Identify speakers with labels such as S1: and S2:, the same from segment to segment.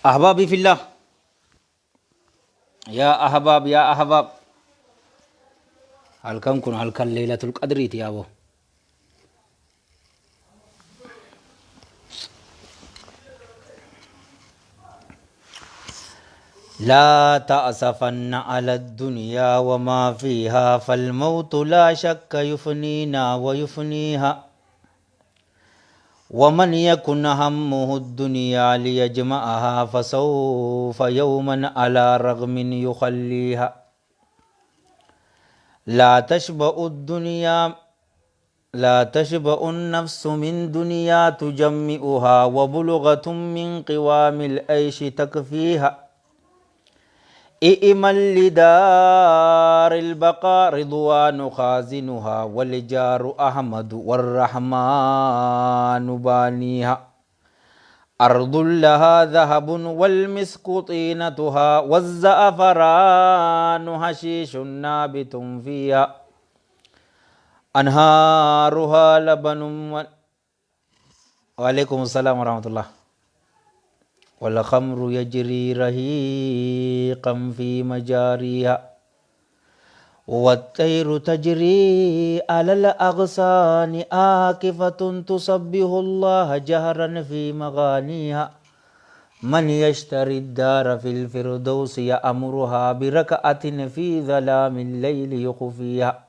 S1: أحبابي في الله، يا أحباب يا أحباب، هل كان هل كان ليلة القدر يا أبو؟ لا تأسفن على الدنيا وما فيها، فالموت لا شك يفنينا ويفنيها. ومن يكن همه الدنيا ليجمعها، فسوف يوما على رغم يخليها. لا تشبع الدنيا، لا تشبع النفس من دنيا تجمئها، وبلغة من قوام العيش تكفيها. ائمن لدار البقاء رضوان خازنها، والجار أحمد والرحمن بانيها. أرض لها ذهب والمسك طينتها، والزعفران حشيش نابت فيها. أنهارها لبن وعليكم السلام ورحمة الله. والخمر يجري رهيقا في مجاريها، والطير تجري على الأغصان آكفة تسبح الله جهرا في مغانيها. من يشتري الدار في الفردوس يأمرها بركعة في ظلام الليل يخفيها.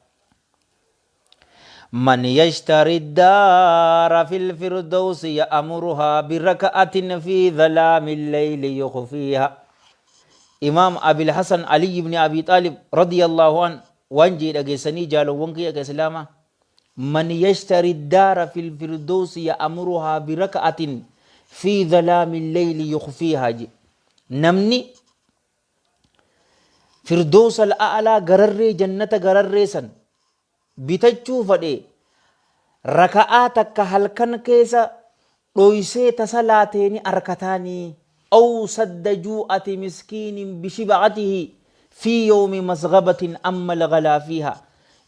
S1: من يشتري الدار في الفردوس يأمرها بركعة في ظلام الليل يخفيها. إمام أبي الحسن علي بن أبي طالب رضي الله عنه وانجي لقيسني جالو وانكي كسلاما، من يشتري الدار في الفردوس يأمرها بركعة في ظلام الليل يخفيها. نمني فردوس الأعلى غرر جنة غرر سن bitachuu fadhe raka'aa takka halkan keessa dhoysee tasalaateeni arkataanii aw sadda juu'ati miskiinin bishibacatihi fi yawmi masgabatin amma lagalaa fiiha.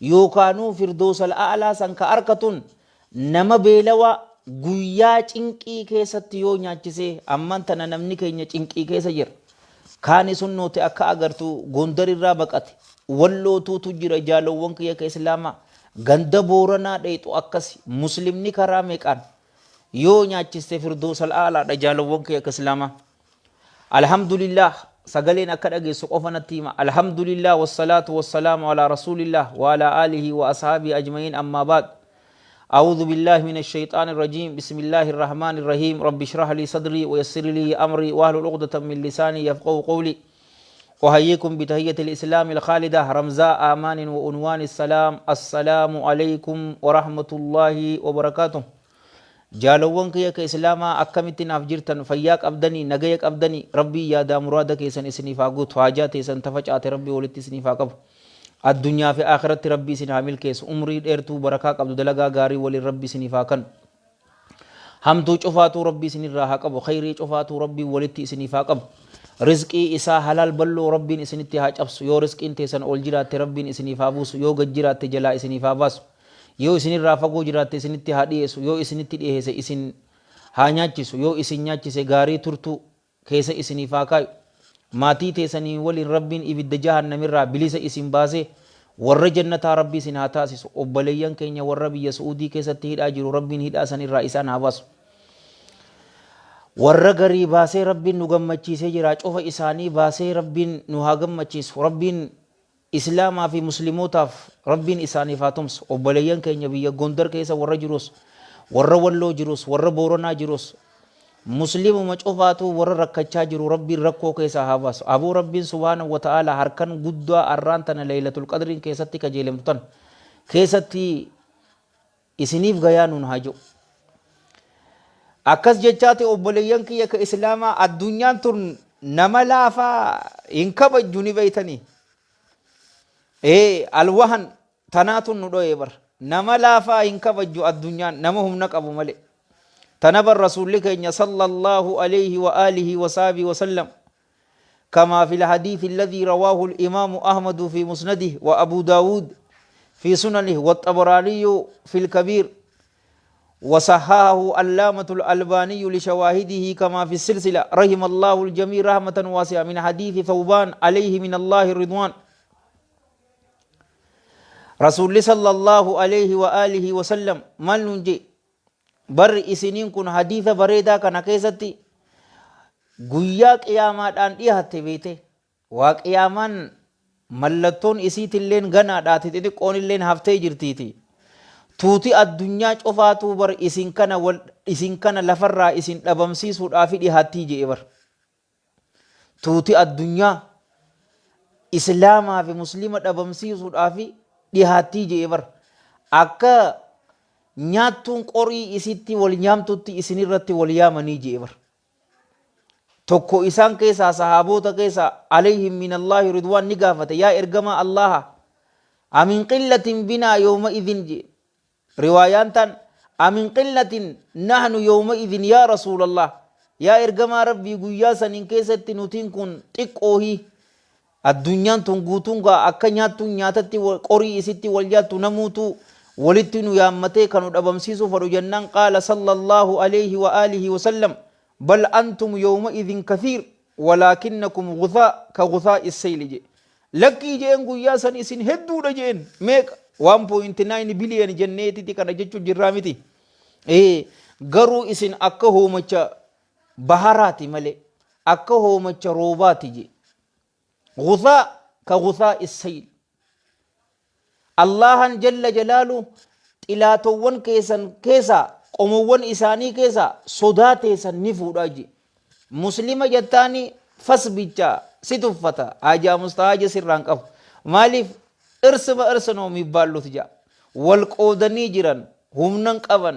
S1: yookaanuu firdoosa al'aalaa san ka arkatun nama beelawa guyyaa cinqii keessatti yoo nyaachisee, amman tana namni keenya cinqii keessa jira. kaani sun noote akka agartu gondarirraa baqate wallootuutu jira. jaalowwan kiyya ka islaamaa ganda booranaa dheexu akkasi muslimni karaa meeqaan yoo nyaachiste firdoosa al'aalaadha. jaalowwan kiyya ka islaamaa alhamdulillah sagaleen akka dhageessu qofa natti hima. alhamdulillah wassalaatu wassalaamu ala rasulillah wa ala alihi wa ashaabihi ajma'iin. amma baad أعوذ بالله من الشيطان الرجيم. بسم الله الرحمن الرحيم. رب اشرح لي صدري ويسر لي أمري واحلل عقدة من لساني يفقهوا قولي. أحييكم بتحية الإسلام الخالدة رمزاء آمان وعنوان السلام. السلام عليكم ورحمة الله وبركاته. جالوان كيا كإسلاما أكمتنا أفجرتن فياك أبدني نجيك أبدني ربي يا دا مرادك إسن إسني فاقوت حاجات إسن تفجأت ربي ولت إسني فاقب الدنيا في آخرت ربي سن عامل كيس عمري ديرتو بركاك عبد دلغا غاري ولي ربي سن فاكن همتو چفاتو ربي سن راها قب خيري چفاتو ربي ولتي سن فاقب رزقي إسا حلال بلو ربي سن اتحاج أبس يو رزق انت سن أول جرات ربي سن فابوس يو گجرات جلا سن فاباس يو سن رافقو جرات سن اتحادي يو سن اتحادي سن هانياچس يو سن نياچس غاري ترتو كيس سن فاكاي maatii teessanii waliin rabbiin ibidda jahannamirraa bilisa isin baasee warra jannataa rabbii isin haa taasisu. obboleeyyan keenya warra biyya Suudii keessatti hidhaa jiru rabbiin hidhaa sanirraa isaan haa baasu. warra garii baasee rabbiin nu gammachiisee jira, cufa isaanii baasee rabbiin nu haa gammachiisu. rabbiin islaamaa fi muslimootaaf rabbiin isaaniif haa tumsu. obboleeyyan keenya biyya Gondar keessa warra jirus, warra Walloo jirus, warra Booranaa jirus muslimu macufaatu warra rakkachaa jiru rabbiin rakkoo keessa haa baasu. abuu rabbiin subhaanahu wa ta'ala harkan guddaa arraan tana laylatul qadriin keessatti kajeelamtan keessatti isiniif gayaa nuun haa jiru. akkas jechaati obboleeyyan kiyya ka islaamaa addunyaan tun nama laafaa hin kabajju ni beeytanii. alwahan tanaatun nu dho'ee bar nama laafaa hin kabajju addunyaan nama humna qabu malee. تنبى الرسول كين صلى الله عليه وآله وصحبه وسلم كما في الحديث الذي رواه الإمام أحمد في مسنده وأبو داود في سننه والطبراني في الكبير وصححه علامة الألباني لشواهده كما في السلسلة رحم الله الجميع رحمة واسعة من حديث ثوبان عليه من الله الرضوان رسول صلى الله عليه وآله وسلم مال ننجي بر إسنين كن حديث بريدا كان كيستي قيا قيامات أن إيهات بيته وقيامان ملتون إسيت اللين غنا داتي تدي قون اللين هفتي جرتيتي tuuti addunyaa cofaatu bar isin kana lafarraa isin dhabamsiisuudhaaf dhihaattii jee bar tuuti addunyaa islaamaa fi muslima dhabamsiisuudhaaf dhihaattii jee bar akka nyaattuun qorii isitti wal nyaamtutti isinirratti wal yaamanii jee bar tokko isaan keessaa sahaabota keessaa alayhim minallaahi ridwaan ni gaafate yaa ergamaa allaha amin qillatin binaa yooma idin jee روايان تان أمن قلة نحن يومئذ يا رسول الله يا إرجما ربي قويا سنين كيست نوتين كن تقوهي الدنيا تنقوتون أكنياتون نياتتي وقري ستي والجات نموتو ولتنو يا متى كانوا أبمسيسو فرجنان قال صلى الله عليه وآله وسلم بل أنتم يومئذ كثير ولكنكم غثاء كغثاء السيل جي لكي جين قويا سنين سن هدو رجين ميك 1.9 billion jenneetiti kana jechuun jirraa miti garuu isin akka hoomacha baharaati malee akka hoomacha roobaati je ghusaa ka ghusaa is-sayl allahan jalla jalaalu xilaatowwan keessan keessa qomowwan isaanii keessa sodaa teessan ni fuudhaa je muslima jettaani fasbicha si tuffata hajaa mustaaja sirraan qabu maaliif إرسم أرسنو ميبالو تجا والقودني جيران همنن قبن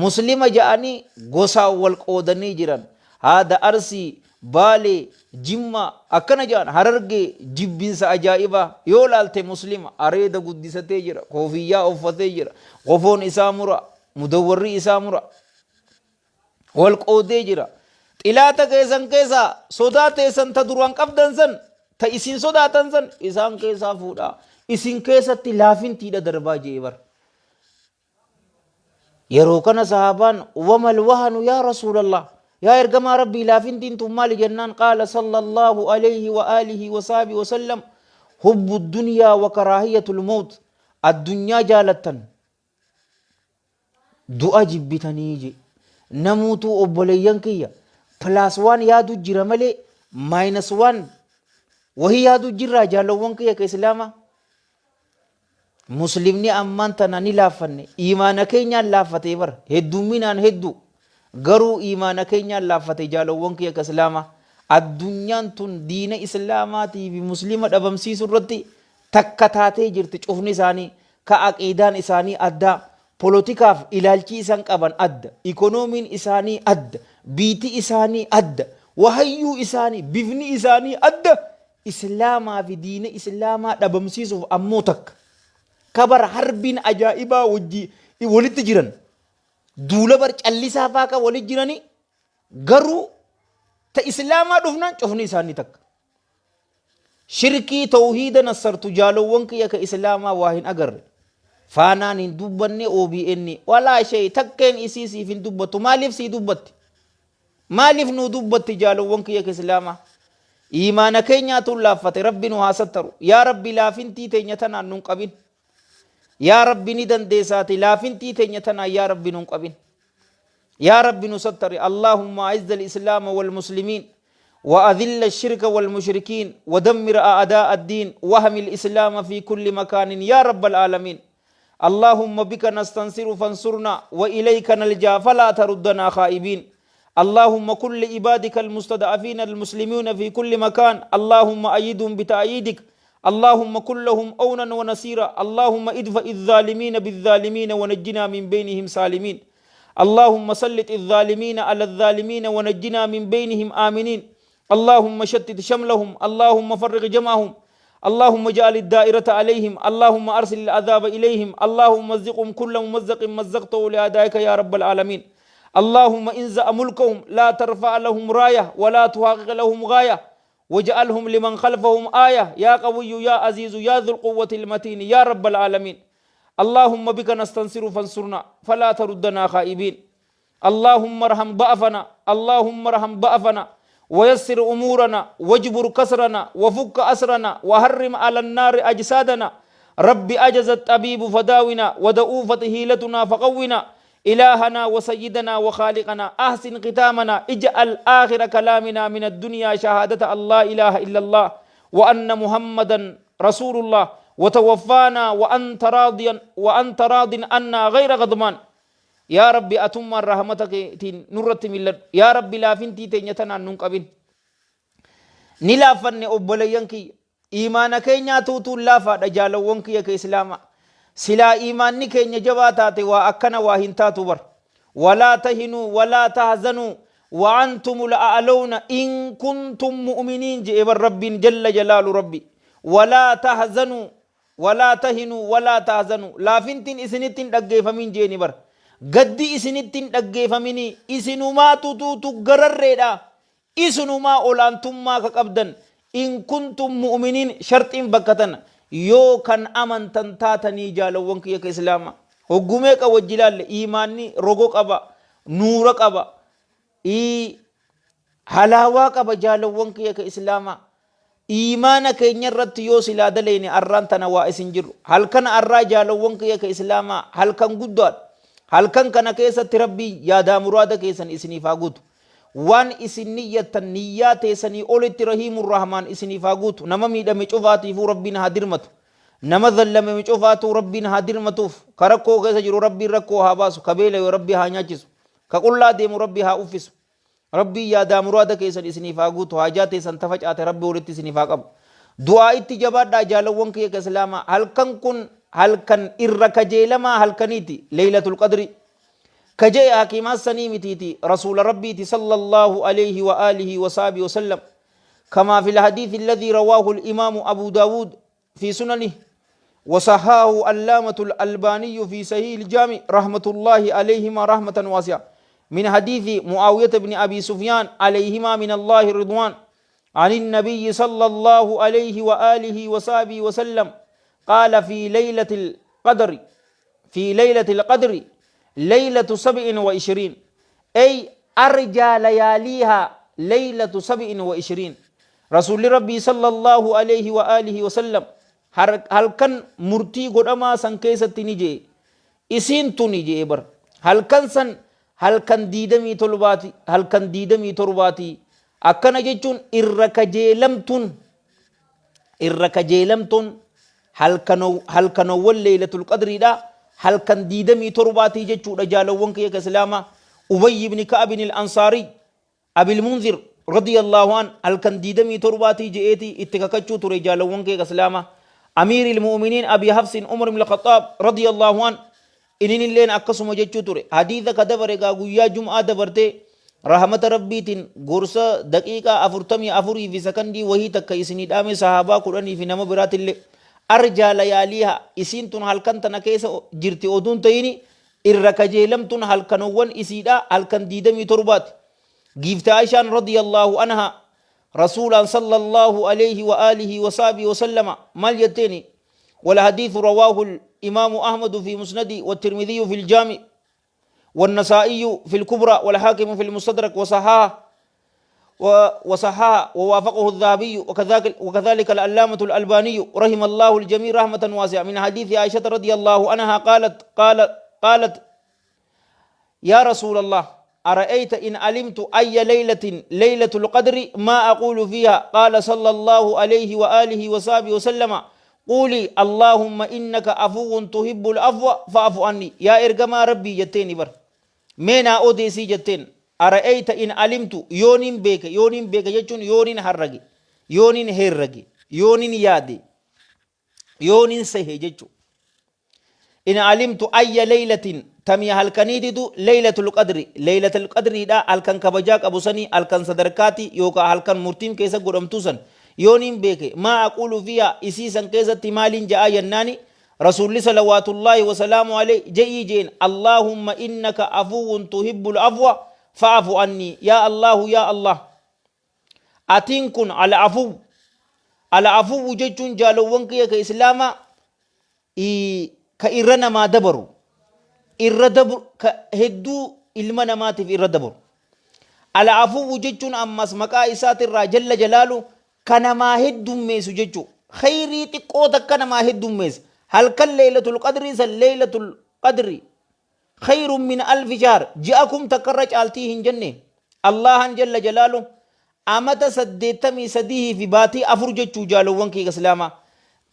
S1: مسلم جاني غوسا والقودني جيران هذا أرسي بالي جمع أكنا جان هررجي جبين سأجائبا يولالت مسلم أريد قدسة جيرا خوفيا أوفتي جيرا خوفون إسامورا مدوري إسامورا والقودي جيرا إلاتا كيسان كيسا صدا تيسان تدروان قبدن سن تا إسين صدا تنسن إسان كيسا فودا isin keessatti laafintiidha darbaa jee bar yeroo kana sahaabaan wamal wahanu yaa rasuulallah yaa ergamaa rabbii laafintiin tun maali jennaan qaala sallallahu alayhi wa alihi wa sahbihi wa sallam hubbu dunyaa wa karaahiyatul mawt addunyaa jaalattan du'a jibbitanii je namuutuu obboleeyyan kiyya plus 1 yaadu jira malee minus 1 wahii yaadu jirraa jaalawwan kiyya ka islaama muslimni amman tana ni laafanne imaana keenyaan laafatee bar hedduminaan heddu garuu imaana keenyaan laafate jaalawwan kiyya ka islaama addunyaan tun diina islaamaatii fi muslima dhabamsiisuu irratti takka taatee jirti cufni isaanii ka aqiidaan isaanii adda politikaaf ilaalchi isaan qaban adda ikoonomiin isaanii adda biiti isaanii adda wahayyuu isaanii bifni isaanii adda islaamaa fi diina islaamaa dhabamsiisuuf ammoo takka kabar harbin ajaa'ibaa wajji walitti jiran duula bar callisaa faaqa walitti jirani garuu ta islaamaa dhufnaan cufni isaanii takka shirkii tawhiida nasartu jaalowwan kiyya ka islaamaa waa hin agarre faanaan hin dubbanne OBN walaa shay takkeen isii siif hin dubbatu maaliif sii dubbatti maaliif nuu dubbatti jaalowwan kiyya ka islaamaa imaana keenyaatuun laaffate rabbi nu haa sattaru yaa rabbi laafintii teenya tanaan nun qabin يا ربي ندن ديساتي لا فنتي تنيتنا يا ربي ننقبين يا ربي نستر اللهم أعز الإسلام والمسلمين وأذل الشرك والمشركين ودمر أعداء الدين وهم الإسلام في كل مكان يا رب العالمين اللهم بك نستنصر فانصرنا وإليك نلجا فلا تردنا خائبين اللهم كل عبادك المستضعفين المسلمين في كل مكان اللهم أيدهم بتأييدك اللهم كن لهم أونا ونصيرا اللهم ادفع الظالمين بالظالمين ونجنا من بينهم سالمين اللهم سلط الظالمين على الظالمين ونجنا من بينهم آمنين اللهم شتت شملهم اللهم فرق جمعهم اللهم اجعل الدائرة عليهم اللهم أرسل العذاب إليهم اللهم مزقهم كل ممزق مزقته لأعدائك يا رب العالمين اللهم انزع ملكهم لا ترفع لهم راية ولا تحقق لهم غاية واجعلهم لمن خلفهم آية يا قوي يا عزيز يا ذو القوة المتين يا رب العالمين اللهم بك نستنصر فانصرنا فلا تردنا خائبين. اللهم ارحم ضعفنا، اللهم ارحم ضعفنا ويسر أمورنا واجبر كسرنا وفك أسرنا وحرم على النار أجسادنا. رب أجز الطبيب فداونا ودؤوفة هيلتنا فقونا. إلهنا وسيدنا وخالقنا أحسن ختامنا، اجعل آخر كلامنا من الدنيا شهادة الله إله إلا الله وأن محمدا رسول الله، وتوفانا وأنت راض عنا غير غضبان. يا ربي أتم رحمتك نرت ملت، يا ربي لا فنتي تنيتنا ننقبين نلافن أبولينكي إيمانك نياتوتو لافا دجالوانك يك إسلاما سلا إيمانك نجباتات وأكنا واهنتاتو بر. ولا تهنوا ولا تهزنوا وأنتم الأعلون إن كنتم مؤمنين جئب رب جل جلال ربي. ولا تهزنوا ولا تهنوا ولا تهزنوا لا فنتين إسنتين دقيفة من جيني بر. قد إسنتين دقيفة مني إسنما تتوتو قرر إسنما أولانتم ما كقبدن إن كنتم مؤمنين شرط بكتن يو كان أمن تنتاتني جالوانك يك إسلاما هقوميك وجلال إيماني رغوك أبا نورك أبا حلاواك أبا جالوانك يك إسلاما إيمانك نرت يو سلا دليني أران تنوا إسنجر. هل كان أرى جالوانك يك إسلاما هل كان قدوات هل كان كيسة ربي يا دا مراد كيسا إسني فاقود وان إسنية النيات إسني أولت رحيم الرحمن إسني فاقود. نما ميدا ميشوفاتي فو ربنا هادرمت، نما ظلم ميشوفاتو ربنا هادرمتوف كركو كيسا جرو ربي ركو هاباسو كبيلة وربي هانياجسو كقول لا ديم ربي هاوفسو. ربي يا دا مراد كيسا إسني فاقود وحاجات إسن تفجأت ربي ولت إسني فاقب. دعاء اتجابات دا جالوانك يك إسلاما هل كان إركجيلما هل كنيتي ليلة القدر كجاء حكيمات سنيمتيتي رسول ربي صلى الله عليه وآله وصحبه وسلم كما في الحديث الذي رواه الإمام أبو داود في سننه وصحاه علامة الألباني في صحيح الجامع رحمة الله عليهما رحمة واسعة من حديث معاوية بن أبي سفيان عليهما من الله الرضوان عن النبي صلى الله عليه وآله وصحبه وسلم قال في ليلة القدر ليلة 27 أي أرجى لياليها ليلة 27. رسول ربي صلى الله عليه وآله وسلم هل كان مرتي قدما سنكيسة نجي إسين تنجي بر هل كان ديدمي ترباتي أكنا جيتون إركجيلمتون هل كانوا ليلة القدر دا هل كان ديدمي ترباتي جتشو رجالوانك يا كسلاما. أبي بن كعب الأنصاري أبي المنذر رضي الله عنه هل كان ديدمي ترباتي جئتي اتكاكتشو ترجالوانك يا كسلاما. أمير المؤمنين أبي حفص عمر بن الخطاب رضي الله عنه إنين اللين أقسم جتشو تري حديث كدبر قاقويا جمعة دبرتي رحمة ربي تن غرصة دقيقة أفرتمي أفري في سكندي وهي تكيسني دامي صحابة قراني في نمو برات اللي أرجى لياليها إسين تن هل كان تنكيس جرتي أدون تيني إركجيلم تن هل كانوان إسيدا هل كان ديدمي تربات. جيفت عائشة رضي الله عنها رسولا صلى الله عليه وآله وصحبه وسلم مال يتيني والحديث رواه الإمام أحمد في مسندي والترمذي في الجامع والنسائي في الكبرى والحاكم في المستدرك وصححه ووافقه الذهبي وكذلك العلامة الألباني رحم الله الجميع رحمة واسعة من حديث عائشة رضي الله عنها قالت يا رسول الله أرأيت إن علمت أي ليلة القدر ما أقول فيها؟ قال صلى الله عليه وآله وصحبه وسلم قولي اللهم إنك عفو تحب العفو فاعف عني. يا إرجما ربي جتيني بر مينا أوديسي جتين أرأيت إن علمت يونين بيك يجون يونين هرجي يونين هرجي يونين يادي يونين سهي جتو إن علمت أي ليلة تمي هلكنيدو ليلة القدر دا هلكن كبجاك أبو سني هلكن صدركاتي يوكا هلكن مرتين كيسا قرمتوسن يونين بيك ما أقول فيها إسيسا كيسا تمالين جاء يناني رسول صلوات الله وسلام عليه جين اللهم إنك عفو تحب العفو فاعف عني. يا الله أتنكن على عفو جتون جالوانك يا كإسلاما ka irra namaa dabaru ka hedduu ilma namaatiif irra dabaru. Al'afuwu jechuun ammas maqaa isaatirraa jalla jalaalu ka namaa heddummeessu jechuu. Khayrii xiqqoo takka namaa heddummeessa. Halkan leeylatul qadrii san leeylatul qadrii khayrun min alfi shahr ji'akum takkarra caaltii hin jenne. Allahan jalla jalaalu amata 83 fi baatii 4 jechuu jaalowwan kiyya islaamaa.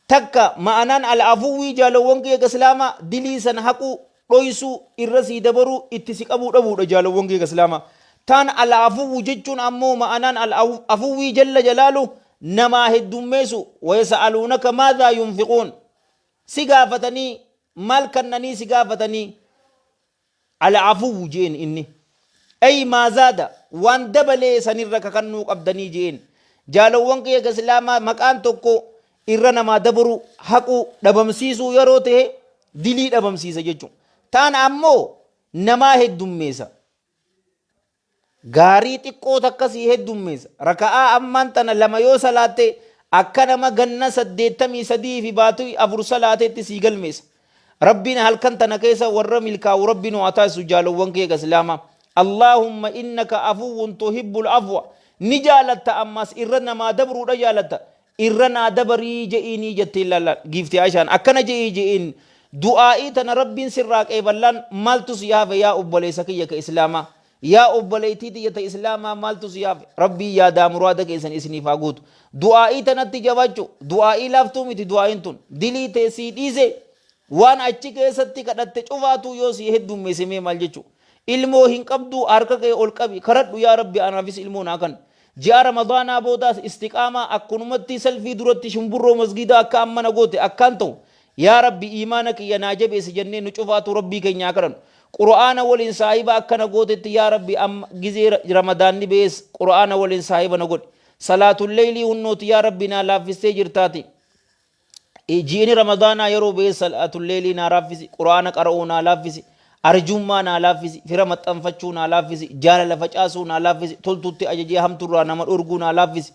S1: Takka ma'anaan al'afuwwii jaalowwan kiyya islaamaa dilii san haquu dhoysuu irra sii dabaruu itti si qabuu dhabuudha jaalowwan kiyya islaamaa. Taan al'afuwwu jechuun ammoo ma'anaan al'afuwwii jalla jalaalu namaa heddummeessu. Wayasa'aluunaka maadhaa yunfiquun si gaafatanii maal kannanii si gaafatanii al'afuwwu jeen inni. Ay maazaada waan dabalee sanirra kakannuu qabdanii jeen. Jaalowwan kiyya islaamaa maqaan tokko irra namaa dabaru haquu dhabamsiisuu yeroo ta'e dilii dhabamsiisa jechuudha. Taan ammoo namaa heddummeessa. Gaarii xiqqoo takkasii heddummeessa. Raka'aa ammaan tana lama yoo salaatte akka nama ganna 83 fi baatii 4 salaateetti sii galmeessa. Rabbiin halkan tana keessa warra milkaa'u rabbiin waa taasisu jaalowwan kiyya islaamaa. Allahumma innaka afuwwun tuhibbul afwa ni jaalatta ammas irra namaa dabruudha jaalatta. Irra naa dabarii je'inii jettee ilaalaa giiftii Aishaan akkana je'ii je'in du'aa'ii tana rabbiin sirraa qeeballaan maaltu si yaafe yaa obboleessa kiyya ka islaamaa. Yaa obboleettii tiyyata islaamaa maaltu si yaafe rabbii yaadaa muraada keessan isiniif haa guutu. Du'aa'ii tanatti jabaachuu du'aa'ii laaftuu miti du'aa'iin tun dilii teessii dhiise waan achi keessatti kadhatte cufaatu yoo si heddummeessimee maal jechuu. Ilmoo hin qabdu harka kee ol qabi karadhu yaa rabbi anaafis ilmoo naa kan. Ji'a ramadaanaa boodaas istiqaamaa akkunumatti salfii duratti shumburroo masgiidaa akka ammana goote akkaan ta'u. Yaa rabbi imaana kiyya naa jabeessi jennee nu cufaatu rabbii keenyaa kadhannu. Qur'aana waliin saahiba akkana gootetti yaa rabbi gizee ramadaanni bees qur'aana waliin saahiba na godhi. Salaatul leylii hunnooti yaa rabbi naa laaffistee jirtaati. Ji'ini ramadaanaa yeroo bees salaatul leylii naa laaffisi qur'aana qara'uu naa laaffisi. Arjummaa naa laaffisi fira maxxanfachuu naa laaffisi jaalala facaasuu naa laaffisi toltutti ajajee hamturraa nama dhorguu naa laaffisi.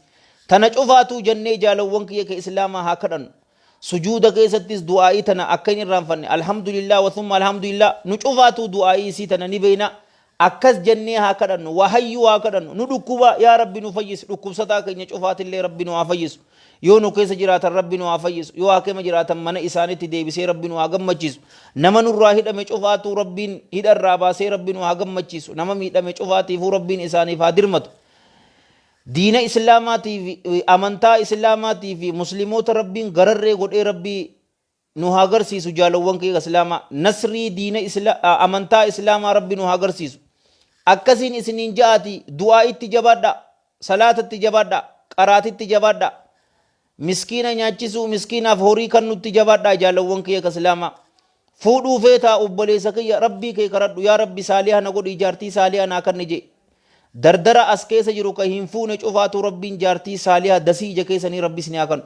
S1: Tana cufaatu jennee jaalowwan kiyya ka islaamaa haa kadhannu. Sujuuda keessattis du'aa'ii tana akka hin irraanfanne alhamdulillah wasumma alhamdulillah nu cufaatu du'aa'ii isii tana ni beeyna akkas jennee haa kadhannu wahayyuu haa kadhannu nu dhukkuba yaa rabbi nu fayyisi dhukkubsataa keenya cufaatillee rabbi nu haa fayyisu yoo nu keessa jiraatan rabbi nu haa fayyisu yoo hakeema jiraatan mana isaanitti deebisee rabbi nu haa gammachiisu nama nurraa hidhame cufaatu rabbiin hidharraa baasee rabbi nu haa gammachiisu nama miidhame cufaatiifuu rabbiin isaaniif haa dirmatu. Diina islaamaatii fi amantaa islaamaatii fi musliimoota rabbiin gararree godhee rabbii nu haa agarsiisu jaalowwan kiyya islaamaa nasrii diina amantaa islaamaa rabbi nu haa agarsiisu. Akkasiin isiniin ja'aati du'aa itti jabaadha salaatatti jabaadha qaraatitti jabaadha miskiina nyaachisuu miskiinaaf horii kan nutti jabaadha jaalowwan kiyya islaamaa. Fuudhuu feetaa obboleessa kiyya rabbii kee kadhadhu yaa rabbi saalihaa na godhi jaartii saalihaa naa kanni jee. Dardara as keessa jiru ka hin fuune cufaatu rabbiin jaartii saalihaa dasii ija keessanii rabbis ni haa kennu.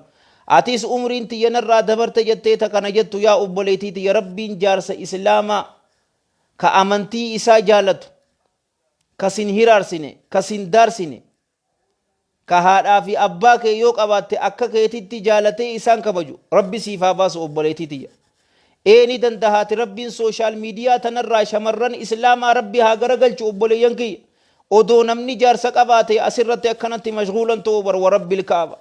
S1: Atis umriin tiyya narraa dabarte jettee ta kana jettu yaa obboleettii tiyya rabbiin jaarsa islaamaa ka amantii isaa jaalatu ka sin hiraarsine ka sin daarsine ka haadhaa fi abbaa kee yoo qabaatte akka keetitti jaalatee isaan kabaju rabbi siif haa baasu obboleettii tiyya. Eeni dandahaati rabbiin sooshaal miidiyaa tanarraa shamarran islaamaa rabbi haa garagalchu obboleeyyan kiyya. Odoo namni jaarsa qabaate asirratti akkanatti mashghuulan ta'uu bar warabbil kaaba.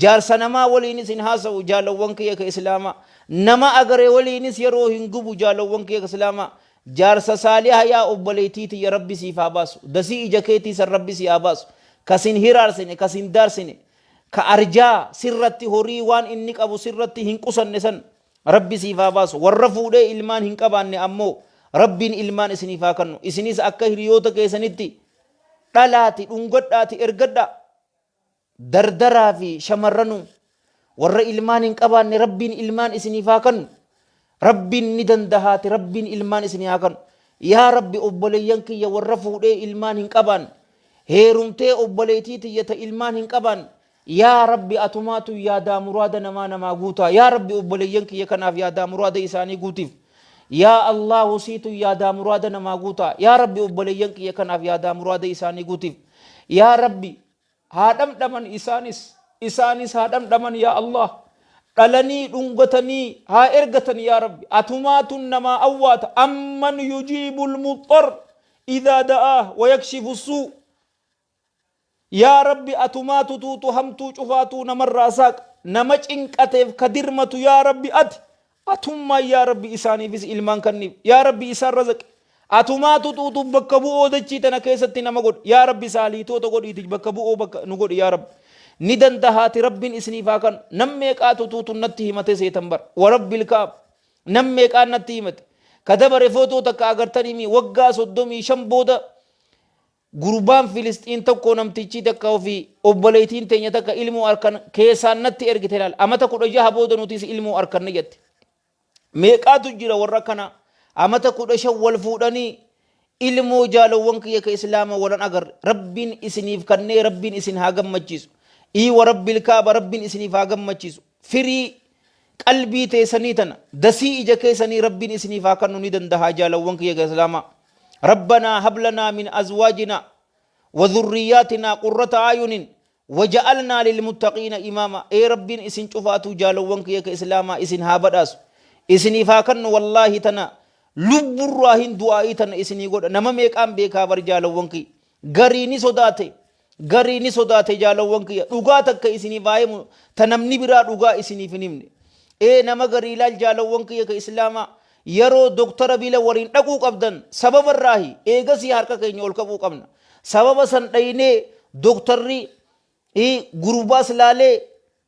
S1: Jaarsa namaa waliinis hin haasa'u jaalowwan kiyya ka islaamaa. Nama agaree waliinis yeroo hin gubu jaalowwan kiyya ka islaamaa. Jaarsa saalihaa yaa obboleettii tiyya rabbi siif haa baasu. Dasii ija keetii san rabbi si haa baasu. Ka sin hiraarsine ka sin daarsine ka arjaa sirratti horii waan inni qabu sirratti hin qusanne san rabbi siif haa baasu. Warra fuudhee ilmaan hin qabaanne ammoo rabbiin ilmaan isiniif haa kennu. Isinis akka hiriyoota keessanitti dhalaati dhungadhaati ergadha dardaraa fi shamarranuu warra ilmaan hin qabaanne rabbiin ilmaan isiniif haa kennu. Rabbiin ni dandahaati rabbiin ilmaan isinii haa kennu. Yaa rabbi obboleeyyan kiyya warra fuudhee ilmaan hin qabaanne heerumtee obboleettii tiyyata ilmaan hin qabaanne yaa rabbi atumaatu yaadaa muraada namaa guutaa. Yaa rabbi obboleeyyan kiyya kanaaf yaadaa muraada isaanii guutiif. Yaa Allah situ yaadaa muraada namaa guutaa. Yaa rabbi obboleeyyan kiyya kanaaf yaadaa muraada isaanii guutiif. Yaa rabbi haa dhamdhaman isaanis haa dhamdhaman yaa Allah. dhalanii dhungatanii haa ergatan yaa rabbi atumaatun namaa awwaata amman yujiibul muxxar idaa da'aa wayakshifu suu yaa rabbi atumaatu tuutu hamtuu cufaatuu namarraa saaq nama cinqateef ka dirmatu yaa rabbi ati atummaa yaa rabbi isaaniifis ilmaan kanniif yaa rabbi isaan razaqe atumaatu tuutu bakka bu'oo dachii tana keessatti nama godhe yaa rabbi saaliitoota godhiiti bakka bu'oo bakka nu godhi yaa rabbi ni dandahaati rabbiin isiniif haa kan nam meeqaatu tuutu natti himate seetan bar warabbil kaab nam meeqaan natti himate ka dabare footoo takka agartanii waggaa 35 booda gurbaan filistiin tokko namtichi takka ofii obboleetiin teenya takka ilmoo arkan keessaan natti ergite laal amata 16 booda nutis ilmoo arkanne jette meeqaatu jira warra kana amata 15 wal fuudhanii ilmoo jaalawwan kiyya ka islaama walan agarre rabbiin isiniif kannee rabbiin isin haa gammachiisu ii warabbil kaaba rabbiin isiniif haa gammachiisu firii qalbii teessanii tana dasii ija keessanii rabbiin isiniif haa kannu ni dandahaa jaalawwan kiyya ka islaama ربنا هب لنا من أزواجنا وذرياتنا قرة أعين وجعلنا للمتقين إماما أي رب إسن شفاتو جالو وانك يك إسلاما إسن هابداس إسن فاكن والله تنا لب الراهن دعائي تنا إسن يقول نما ميك أم بيك هابر جالو وانك غريني صداتي جالو وانك دعاتك إسن فاهم تنمني برا دعاء إسن فنمني أي نما غريلال جالو وانك يك إسلاما yeroo doktora bila wariin dhaquu qabdan sababa irraahi eegasii harka keenya ol qabuu qabna sababa san dhaynee doktarri gurbaas laalee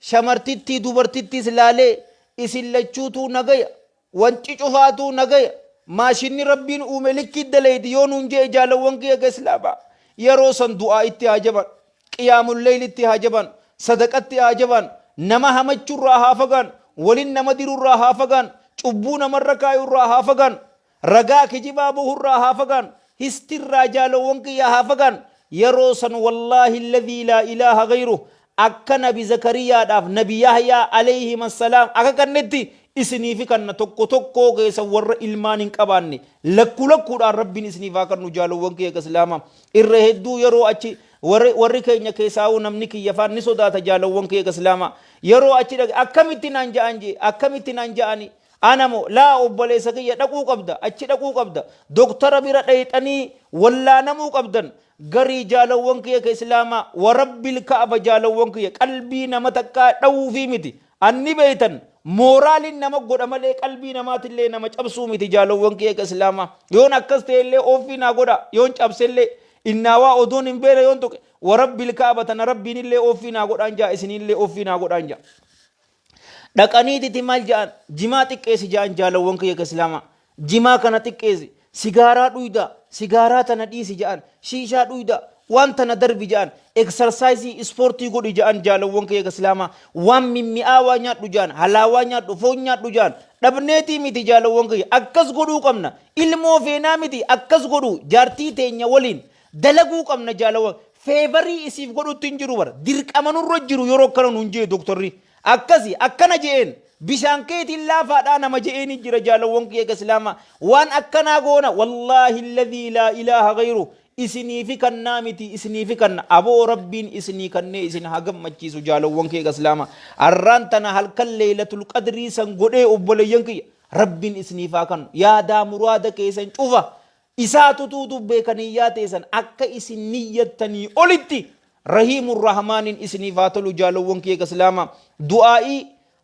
S1: shamartittii dubartittis laalee isin lachuutuu nagaya wanci cufaatuu nagaya maashinni rabbiin uume likkii daleeyti yoo nuun jee jaalawwan kiyya ka islaama yeroo san du'aa itti haa jaban qiyaamul leylitti haa jaban sadaqatti haa jaban nama hamachurraa haa fagaan walin nama dirurraa haa fagaan cubbuu namarra kaayurraa haa fagaan ragaa kijibaa bahurraa haa fagaan histirraa jaalawwan kiyya haa fagaan yeroo san wallaahi alladhii laa ilaaha gayruh akka nabi zakariyaadhaaf nabi yahyaa alayhim assalaam akka kannetti isiniifi kanna tokko tokkoo keessa warra ilmaan hin qabaanne lakkuudhaan rabbiin isiniif haa kannu jaalawwan kiyya ka islaama irra hedduu yeroo achi warri keenya keessaa'uu namni kiyyafaan ni sodaata jaalawwan kiyya ka islaama yeroo achi dhaqe akkamitti naan ja'an jee akkamitti naan ja'ani anamo laa obboleessa kiyya dhaquu qabda achi dhaquu qabda doktora bira dhayxanii wallaanamuu qabdan garii jaalawwan kiyya ka islaama warabbil kaaba jaalawwan kiyya qalbii nama takkaa dhawuufii miti anni beeytan mooraalin nama godha malee qalbii namaatillee nama cabsuu miti jaalawwan kiyya ka islaama yoon akkas ta'ellee ofii naa godha yoon cabsellee innaawaa oduun hin beene yoon tuqe warabbil kaaba tana rabbiinillee ofii naa godhaan jaa isinillee ofii naa godhaan jaa dhaqaniititi maal ja'an jimaa xiqqeesi ja'an jaalawwan kiyya ka islaama jimaa kana xiqqeesi sigaaraa dhuyda sigaaraa tana dhiisi ja'an shiishaa dhuyda waan tana darbi ja'an eksarsaayizii ispoortii godhi ja'an jaalawwan kiyya ka islaama waan mimmi'aawaa nyaadhu ja'an halaawaa nyaadhu foon nyaadhu ja'an dhabneetii miti jaalawwan kiyya akkas godhuu qabna ilmoo feenaa miti akkas godhu jaartii teenya waliin dalaguu qabna jaalawwan feevarii isiif godhutti hin jiru bara dirqamanurra jiru yeroo akkana nuun jee doktorri akkasi akkana jeen bishaan keetiin laafaadhaa nama jeeni jira jaalawwan kiyya ka islaama waan akkanaa goona wallaahi alladhii laa ilaaha gayru isiniifi kannaa miti isiniifi kanna aboo rabbiin isinii kannee isin haa gammachiisu jaalawwan kiyya ka islaama arraan tana halkan leeylatul qadrii san godhee obboleeyyan kiyya rabbiin isiniif haa kannu yaadaa muraada keessan cufa isaatu tuutu beekaniyyaa teessan akka isin niyyattanii olitti rahiimur rahmaanin isiniif haa tolu jaalawwan kiyya ka islaama du'aa'ii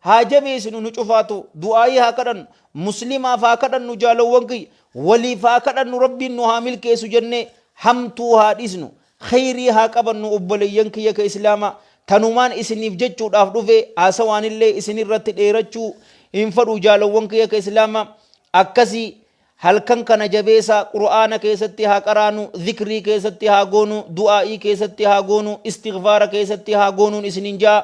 S1: haa jabeessinu nu cufaatu du'aa'ii haa kadhannu muslimaaf haa kadhannu jaalawwan kiyya waliif haa kadhannu rabbiin nu haa milkeessu jennee hamtuu haa dhisnu khayrii haa qabannu obboleeyyan kiyya ka islaama tanumaan isiniif jechuudhaaf dhufe haasawaanillee isinirratti dheerachuu hin fadhu jaalawwan kiyya ka islaama akkasii halkan kana jabeessa qur'aana keessatti haa qaraanu dhikrii keessatti haa goonu du'aa'ii keessatti haa goonu istighfaara keessatti haa goonuun isinin jaa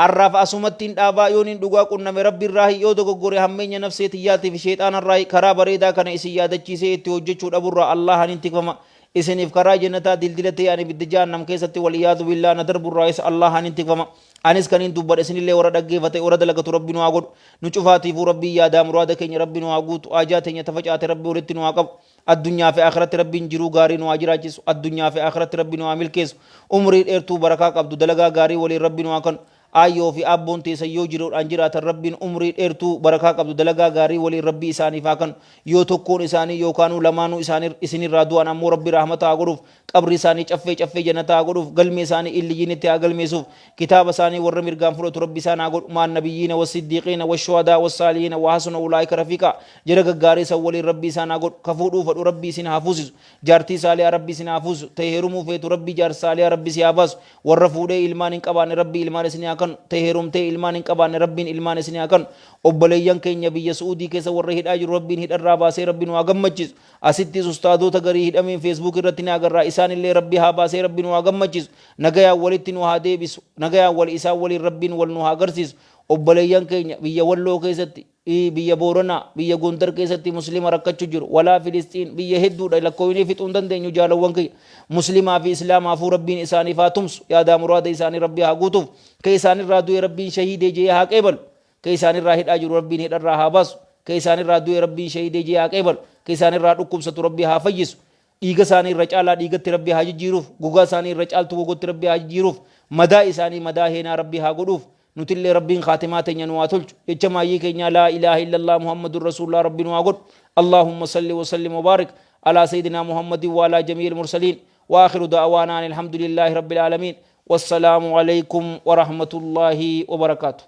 S1: arraaf asumattiin dhaabaa yooniin dhugaa qunname rabbi irraahi yoo dogoggore hammeenya nafseetiyyaatiif sheexaana irraahi karaa bareedaa kana isin yaadachiisee itti hojjechuu dhaburraa allahan tikfama isiniif karaa jannataa dildila ta'e ani ibidda jahannam keessatti waliyaadu billaa na darburraa isa allahan tikfama anis kaniin dubbadhe isinillee warra dhaggeeffate warra dalagatu rabbi nu haa godhu nu cufaatiifuu rabbii yaadaa muraada keenya rabbi nu haa guutu ajaa teenya tafacaate rabbi walitti nu haa qabu addunyaa fi akhiratti rabbiin jiruu gaarii nu haa jiraachisu addunyaa fi akhiratti rabbi nu haa milkeessu umrii dheertuu barakaa qabdu dalagaa gaarii waliin rabbi nu haa kanu ayyoo fi abboon teessan yoo jiruudhaan jiraatan rabbiin umrii dheertuu barakaa qabdu dalagaa gaarii waliin rabbii isaaniif haa kennu yoo tokkoon isaanii yookaanuu lamaanuu isinirraa du'an ammoo rabbi rahmata haa godhuuf qabri isaanii caffee jannataa haa godhuuf galmee isaanii illiyyiinitti haa galmeessuuf kitaaba isaanii warra mirgaan fudhatu rabbi isaan haa godhu maan nabiyyiina wasiddiiqiina washuhadaa wasaalihiina wahasuna ulaa'ika rafiiqa jara gaggaarii san waliin rabbi isaan haa godhu ka fuudhuu fadhu rabbi isin haa fuusisu jaartii saaliyaa rabbi isin haa fuusisu ta'e heerumuu feetu rabbi jaarsa saaliyaa rabbi si haa baasu warra fuudhee ilmaan hin qabaanne rabbi ilmaan isin haa kennu ta'e heerumtee ilmaan hin qabaanne rabbiin ilmaan isin haa kennu obboleeyyan keenya biyya Suudii keessa warra hidhaa jiru rabbiin hidharraa baasee rabbiin waa gammachiisu asittis ustaadota garii hidhameen feesbuuk irratti ni agarraa isaan illee rabbi haa baasee rabbiin waa gammachiisu nagayaan walitti nu haa deebisu nagayaan wal isaan waliin rabbiin wal nu haa agarsiisu obboleeyyan keenya biyya Walloo keessatti biyya Booranaa biyya Gondar keessatti muslima rakkachuu jiru walaa Filistiin biyya hedduudha lakkoofnee fixuu hin dandeenyu jaalawwan kiyya muslimaa fi islaamaafuu rabbiin isaaniif haa tumsu yaadaa muraada isaanii rabbi haa guutuuf ka isaanirraa du'e rabbiin shahiidee jee haa qeebalu ka isaanirraa hidhaa jiru rabbiin hidharraa haa baasu ka isaanirraa du'e rabbiin shahiidee jee haa qeebalu ka isaanirraa dhukkubsatu rabbi haa fayyisu dhiiga isaanii irra caalaa dhiigatti rabbi haa jijjiiruuf gogaa isaanii irra caaltu gogotti rabbi haa jijjiiruuf madaa isaanii madaa heenaa rabbi haa godhuuf nutillee rabbiin khaatimaa teenya nu haa tolchu jecha maayyii keenya laa ilaaha illallah muhammadun rasuulullah rabbi nu haa godhu allahumma salli wa sallim wa baarik ala sayyidina muhammadin wa ala jamiil mursaliin wa akhiru da'waana alhamdulillahi rabbil aalamiin wassalamu alaykum wa rahmatullahi wa barakatuh